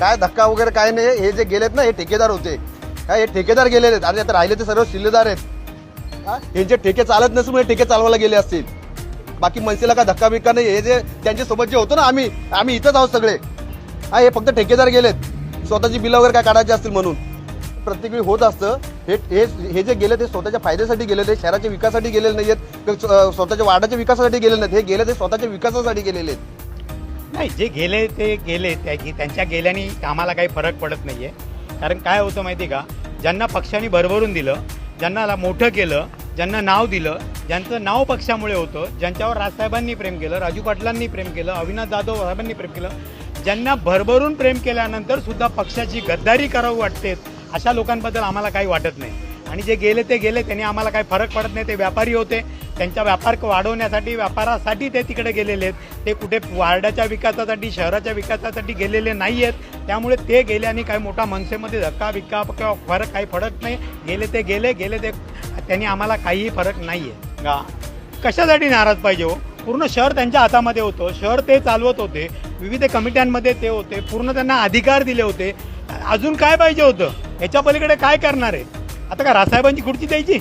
काय धक्का वगैरे काय नाही। हे जे गेलेत ना हे ठेकेदार होते, काय हे ठेकेदार गेलेले आहेत आणि आता राहिले ते सर्व शिल्लेदार आहेत। यांचे ठेके चालत नसून हे ठेके चालवायला गेले असतील, बाकी मनसेला काय धक्का बिक्का नाही। हे जे त्यांच्या सोबत जे होतं ना आम्ही इथंच आहोत सगळे। हे फक्त ठेकेदार गेलेत स्वतःची बिलं वगैरे काय काढायची असतील म्हणून, प्रत्येक वेळी होत असतं। हे जे गेले ते स्वतःच्या फायद्यासाठी गेले, ते शहराच्या विकासासाठी गेलेले नाहीयेत, स्वतःच्या वार्डाच्या विकासासाठी गेलेले नाहीत। हे गेले ते स्वतःच्या विकासासाठी गेलेले आहेत। नाही, जे गेले ते गेले, त्यांच्या गेल्याने आम्हाला काही फरक पडत नाहीये। कारण काय होतं माहिती का, ज्यांना पक्षाने भरभरून दिलं, ज्यांना मोठं केलं, ज्यांना नाव दिलं, ज्यांचं नाव पक्षामुळे होतं, ज्यांच्यावर राजसाहेबांनी प्रेम केलं, राजू पाटलांनी प्रेम केलं, अविनाश जाधव साहेबांनी प्रेम केलं, ज्यांना भरभरून प्रेम केल्यानंतर सुद्धा पक्षाची गद्दारी करावी वाटते, अशा लोकांबद्दल आम्हाला काही वाटत नाही। आणि जे गेले ते गेले, त्यांनी आम्हाला काही फरक पडत नाही। ते व्यापारी होते, त्यांचा व्यापार वाढवण्यासाठी, व्यापारासाठी ते तिकडे गेलेले आहेत। ते कुठे वार्डाच्या विकासासाठी, शहराच्या विकासासाठी गेलेले नाही आहेत। त्यामुळे ते गेल्याने काही मोठा मनसेमध्ये धक्का बिक्का किंवा फरक काही पडत नाही। गेले ते त्यांनी आम्हाला काहीही फरक नाही आहे। कशासाठी नाराज पाहिजे हो? पूर्ण शहर त्यांच्या हातामध्ये होतं, शहर ते चालवत होते, विविध कमिट्यांमध्ये ते होते, पूर्ण त्यांना अधिकार दिले होते। अजून काय पाहिजे होतं? याच्या पलीकडे काय करणार आहे? आता का राजसाहेबांची खुर्ची द्यायची?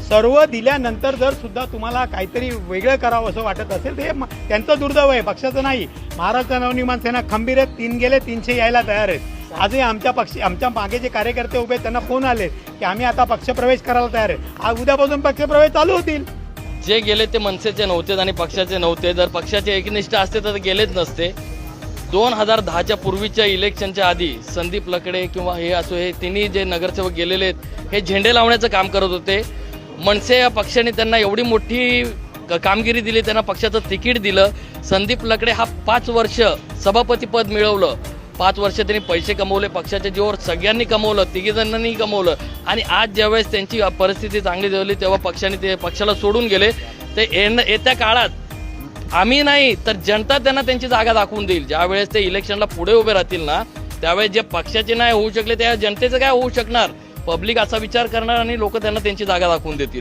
सर्व दिल्यानंतर जर सुद्धा तुम्हाला काहीतरी वेगळं करावं असं वाटत असेल तर हे त्यांचं दुर्दैव आहे, पक्षाचं नाही। महाराष्ट्र नवनिर्माण सेना खंबीर आहेत, 3 गेले 300 यायला तयार आहेत। आजही आमच्या मागे जे कार्यकर्ते उभे आहेत त्यांना फोन आले की आम्ही आता पक्षप्रवेश करायला तयार आहे। आज उद्यापासून पक्षप्रवेश चालू होतील। जे गेले ते मनसेचे नव्हते आणि पक्षाचे नव्हते। जर पक्षाचे एकनिष्ठ असते तर गेलेच नसते। 2010च्या पूर्वीच्या इलेक्शनच्या आधी संदीप लकडे किंवा हे असो, हे तिन्ही जे नगरसेवक गेलेले आहेत हे झेंडे लावण्याचं काम करत होते। मनसे या पक्षाने त्यांना एवढी मोठी कामगिरी दिली, त्यांना पक्षाचं तिकीट दिलं। संदीप लकडे हा 5 वर्ष सभापतीपद मिळवलं, 5 वर्ष त्यांनी पैसे कमवले, पक्षाच्या जीवावर सगळ्यांनी कमवलं, तिघीजणांनी कमवलं। आणि आज ज्यावेळेस त्यांची परिस्थिती चांगली झाली तेव्हा ते पक्षाला सोडून गेले। ते येत्या काळात आम्ही नाही तर जनता त्यांना त्यांची जागा दाखवून देईल। ज्यावेळेस ते इलेक्शनला पुढे उभे राहतील ना, त्यावेळेस जे पक्षाचे नाही होऊ शकले त्या जनतेचं काय होऊ शकणार? पब्लिक असा विचार करणार आणि लोक त्यांना त्यांची जागा दाखवून देतील।